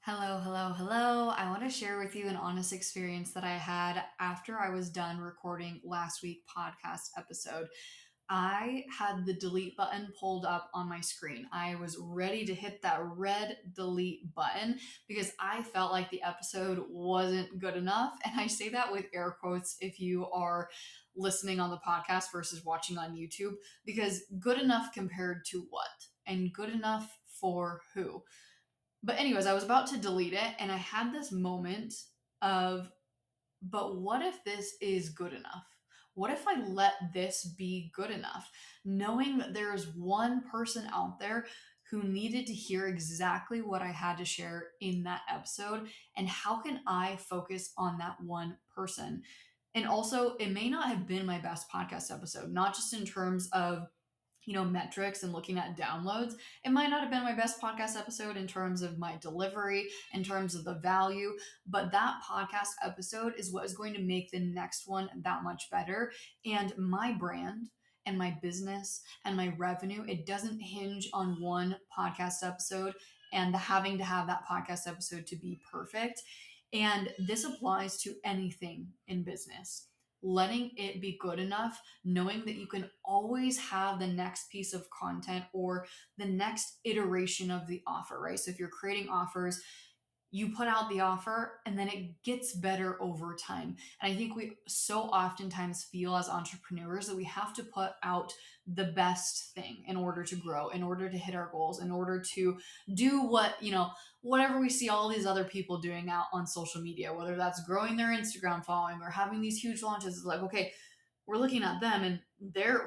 Hello, hello, hello. I want to share with you an honest experience that I had after I was done recording last week podcast episode. I had the delete button pulled up on my screen. I was ready to hit that red delete button because I felt like the episode wasn't good enough. And I say that with air quotes if you are listening on the podcast versus watching on YouTube, because good enough compared to what? And good enough for who? But anyways, I was about to delete it and I had this moment of, but what if this is good enough? What if I let this be good enough? Knowing that there is one person out there who needed to hear exactly what I had to share in that episode, and how can I focus on that one person? And also, it may not have been my best podcast episode, not just in terms of metrics and looking at downloads. It might not have been my best podcast episode in terms of my delivery, in terms of the value, but that podcast episode is what is going to make the next one that much better. And my brand and my business and my revenue, it doesn't hinge on one podcast episode and having to have that podcast episode to be perfect. And this applies to anything in business. Letting it be good enough, knowing that you can always have the next piece of content or the next iteration of the offer, right? So if you're creating offers, you put out the offer and then it gets better over time. And I think we so oftentimes feel as entrepreneurs that we have to put out the best thing in order to grow, in order to hit our goals, in order to do whatever we see all these other people doing out on social media, whether that's growing their Instagram following or having these huge launches. It's like, okay, we're looking at them and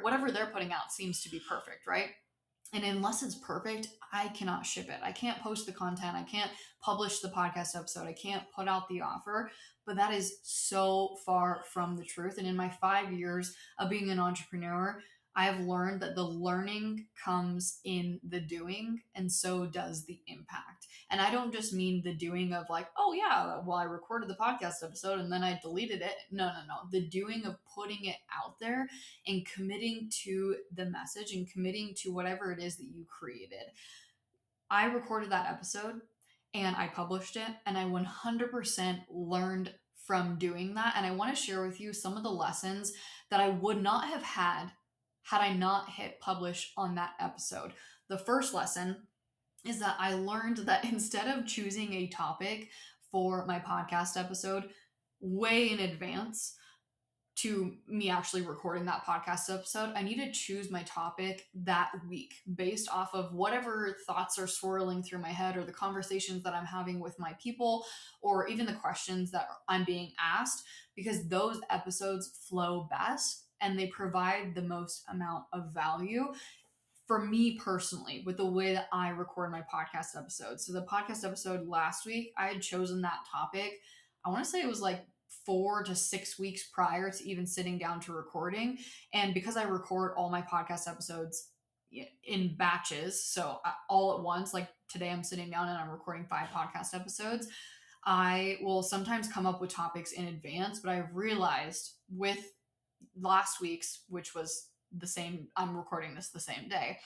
whatever they're putting out seems to be perfect, right? And unless it's perfect, I cannot ship it. I can't post the content. I can't publish the podcast episode. I can't put out the offer. But that is so far from the truth. And in my 5 years of being an entrepreneur, I have learned that the learning comes in the doing, and so does the impact. And I don't just mean the doing of like, oh, yeah, well, I recorded the podcast episode and then I deleted it. No, no, no. The doing of putting it out there and committing to the message and committing to whatever it is that you created. I recorded that episode and I published it, and I 100% learned from doing that. And I want to share with you some of the lessons that I would not have had I not hit publish on that episode. The first lesson is that I learned that instead of choosing a topic for my podcast episode way in advance, to me actually recording that podcast episode, I need to choose my topic that week based off of whatever thoughts are swirling through my head or the conversations that I'm having with my people or even the questions that I'm being asked, because those episodes flow best and they provide the most amount of value for me personally with the way that I record my podcast episodes. So the podcast episode last week, I had chosen that topic. I want to say it was like 4 to 6 weeks prior to even sitting down to recording. And because I record all my podcast episodes in batches, so all at once, like today I'm sitting down and I'm recording 5 podcast episodes, I will sometimes come up with topics in advance, but I've realized with last week's, which was the same, I'm recording this the same day,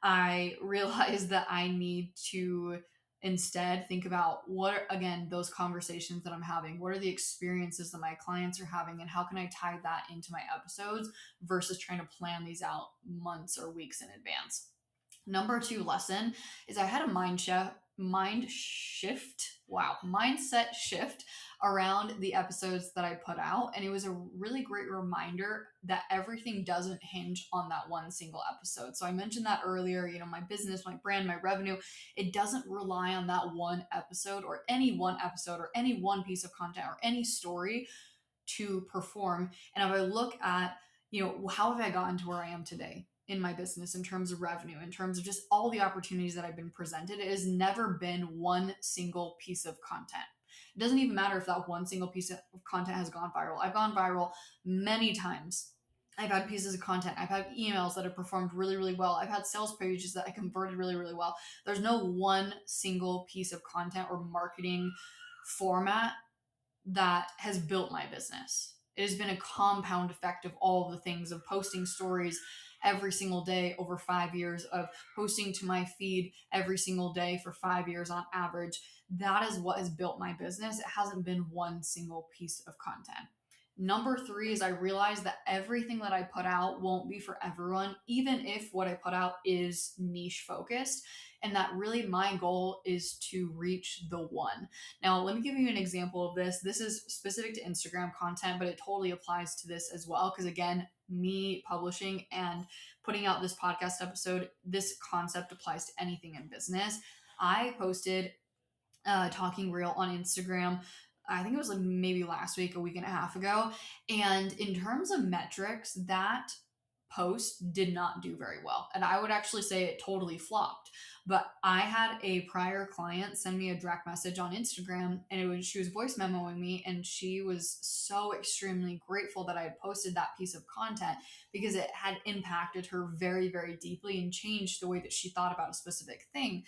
I realized that I need to instead think about what, again, those conversations that I'm having, what are the experiences that my clients are having, and how can I tie that into my episodes versus trying to plan these out months or weeks in advance. Number two lesson is I had a mindset shift around the episodes that I put out. And it was a really great reminder that everything doesn't hinge on that one single episode. So I mentioned that earlier, my business, my brand, my revenue, it doesn't rely on that one episode or any one episode or any one piece of content or any story to perform. And if I look at, how have I gotten to where I am today in my business in terms of revenue, in terms of just all the opportunities that I've been presented, it has never been one single piece of content. It doesn't even matter if that one single piece of content has gone viral. I've gone viral many times. I've had pieces of content. I've had emails that have performed really, really well. I've had sales pages that I converted really, really well. There's no one single piece of content or marketing format that has built my business. It has been a compound effect of all the things of posting stories every single day over 5 years, of posting to my feed every single day for 5 years on average. That is what has built my business. It hasn't been one single piece of content. Number three is I realize that everything that I put out won't be for everyone, even if what I put out is niche focused. And that really my goal is to reach the one. Now, let me give you an example of this. This is specific to Instagram content, but it totally applies to this as well. Because again, me publishing and putting out this podcast episode, this concept applies to anything in business. I posted Talking Real on Instagram. I think it was like maybe last week, a week and a half ago. And in terms of metrics, that post did not do very well. And I would actually say it totally flopped. But I had a prior client send me a direct message on Instagram, and she was voice memoing me, and she was so extremely grateful that I had posted that piece of content because it had impacted her very, very deeply and changed the way that she thought about a specific thing.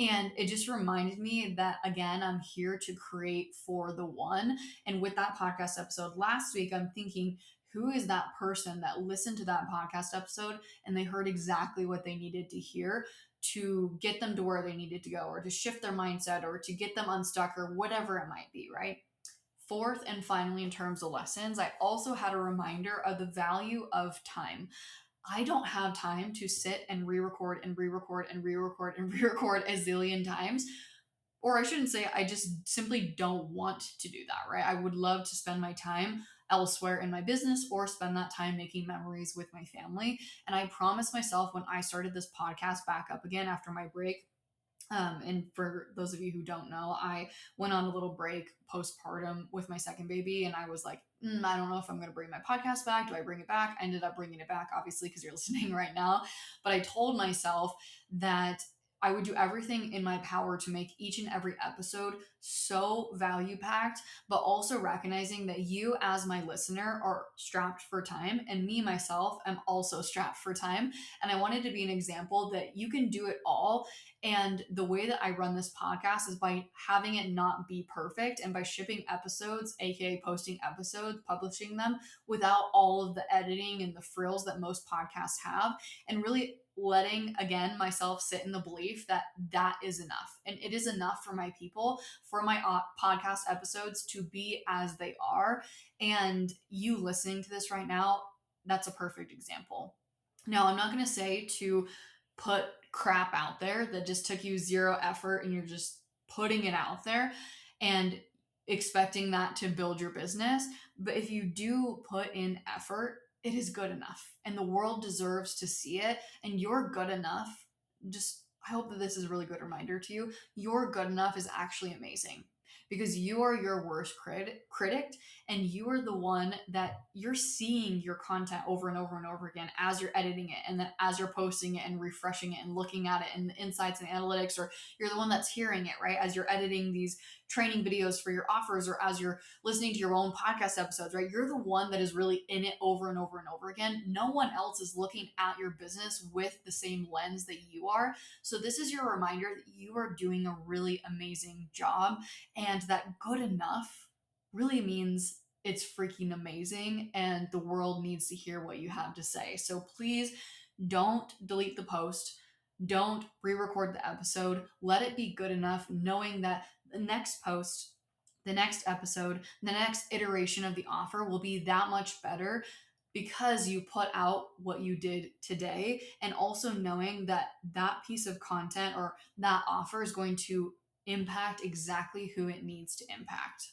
And it just reminded me that, again, I'm here to create for the one. And with that podcast episode last week, I'm thinking, who is that person that listened to that podcast episode and they heard exactly what they needed to hear to get them to where they needed to go, or to shift their mindset, or to get them unstuck, or whatever it might be, right? Fourth and finally, in terms of lessons, I also had a reminder of the value of time. I don't have time to sit and re-record and re-record and re-record and re-record a zillion times. Or I shouldn't say, I just simply don't want to do that, right? I would love to spend my time elsewhere in my business, or spend that time making memories with my family. And I promised myself when I started this podcast back up again after my break, and for those of you who don't know, I went on a little break postpartum with my second baby, and I was like, I don't know if I'm going to bring my podcast back. Do I bring it back? I ended up bringing it back, obviously, because you're listening right now. But I told myself that I would do everything in my power to make each and every episode so value packed, but also recognizing that you, as my listener, are strapped for time, and me, myself, am also strapped for time. And I wanted to be an example that you can do it all. And the way that I run this podcast is by having it not be perfect, and by shipping episodes, aka posting episodes, publishing them without all of the editing and the frills that most podcasts have, and really letting, again, myself sit in the belief that that is enough. And it is enough for my people, for my podcast episodes to be as they are. And you listening to this right now, that's a perfect example. Now, I'm not going to say to put crap out there that just took you zero effort and you're just putting it out there and expecting that to build your business. But if you do put in effort, it is good enough, and the world deserves to see it. And you're good enough. Just, I hope that this is a really good reminder to you. Your good enough is actually amazing, because you are your worst critic, and you are the one that you're seeing your content over and over and over again as you're editing it, and then as you're posting it and refreshing it and looking at it and the insights and analytics, or you're the one that's hearing it, right? As you're editing these training videos for your offers, or as you're listening to your own podcast episodes, right? You're the one that is really in it over and over and over again. No one else is looking at your business with the same lens that you are. So this is your reminder that you are doing a really amazing job, and that good enough really means it's freaking amazing, and the world needs to hear what you have to say. So please don't delete the post. Don't re-record the episode. Let it be good enough, knowing that the next post, the next episode, the next iteration of the offer will be that much better because you put out what you did today, and also knowing that that piece of content or that offer is going to impact exactly who it needs to impact.